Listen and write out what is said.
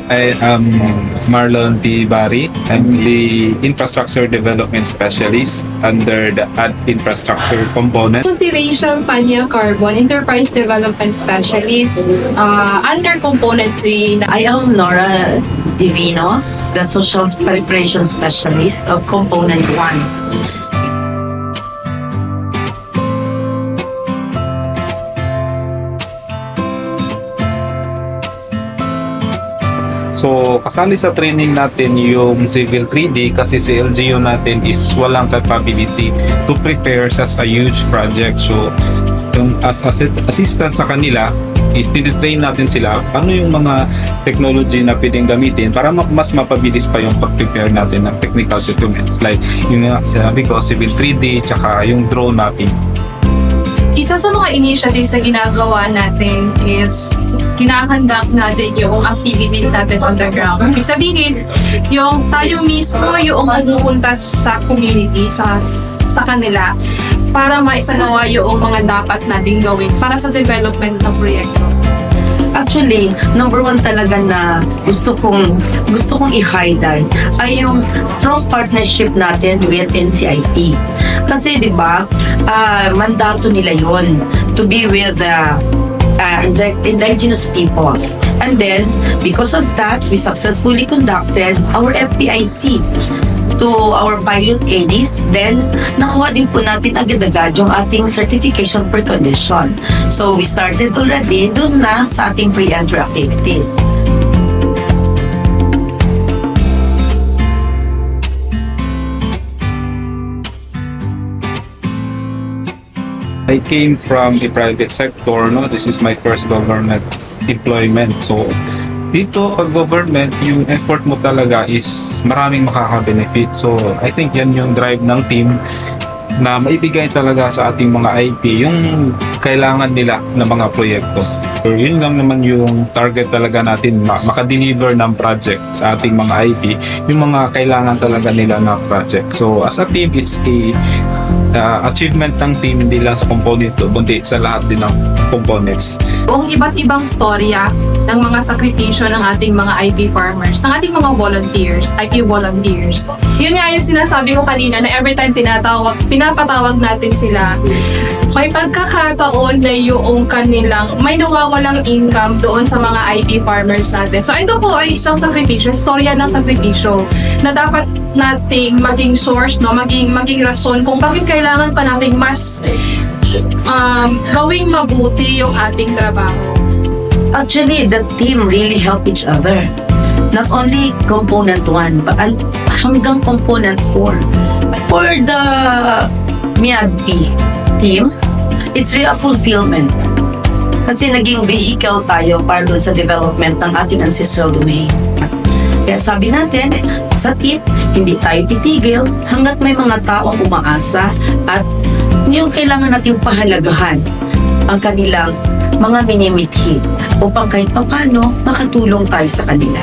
I am Marlon T. Bari. I'm the Infrastructure Development Specialist under the Infrastructure Component. Ako si Rachel Panya Carbon, Enterprise Development Specialist under Component 3. I am Nora Divino, the Social Preparation Specialist of Component 1. So, kasali sa training natin yung Civil 3D kasi si LGU natin is walang capability to prepare such a huge project. So, yung as assistant sa kanila, is train natin sila ano yung mga technology na pwedeng gamitin para mas mapabilis pa yung pag-prepare natin ng technical documents. Like, yung sinabi ko, Civil 3D, tsaka yung drone mapping. Isa sa mga initiatives na ginagawa natin is kinakandak natin yung activities natin on the ground. Ibig sabihin, yung tayo mismo yung pumupunta sa community, sa kanila, para maisagawa yung mga dapat nating gawin para sa development ng proyekto. Actually, number one talaga na gusto kong i-highlight ay yung strong partnership natin with NCIP. Kasi 'di ba, mandato nila yon to be with indigenous peoples. And then, because of that, we successfully conducted our FPIC to our pilot ADs. Then, nakuha din po natin agad-agad yung ating certification precondition. So, we started already dun na sa ating pre-entry activities. I came from the private sector, no? This is my first government employment. So, dito, pag government, yung effort mo talaga is maraming makaka-benefit. So, I think yan yung drive ng team na maibigay talaga sa ating mga IP yung kailangan nila ng mga proyekto. So, yun lang naman yung target talaga natin, makadeliver ng project sa ating mga IP, yung mga kailangan talaga nila na project. So, as a team, it's a achievement ng team, hindi lang sa component kundi sa lahat din ng components. Ang iba't ibang storya ng mga sakripisyo ng ating mga IP farmers, ng ating mga volunteers, IP volunteers. Yun nga yung sinasabi ko kanina na every time pinapatawag natin sila, may pagkakataon na yung kanilang, may nawawalang income doon sa mga IP farmers natin. So ito po ay isang sakripisyo, storya ng sakripisyo na dapat nating maging source, no, maging rason kung bakit kailangan pa nating mas gawing mabuti yung ating trabaho. Actually, the team really help each other. Not only component 1, but hanggang component 4. For the MIADP team, it's really a fulfillment. Kasi naging vehicle tayo para doon sa development ng ating ancestral domain. Kaya sabi natin, sa team, hindi tayo titigil hanggat may mga taong umaasa at yung kailangan natin pahalagahan ang kanilang mga minimithi upang kahit paano makatulong tayo sa kanila.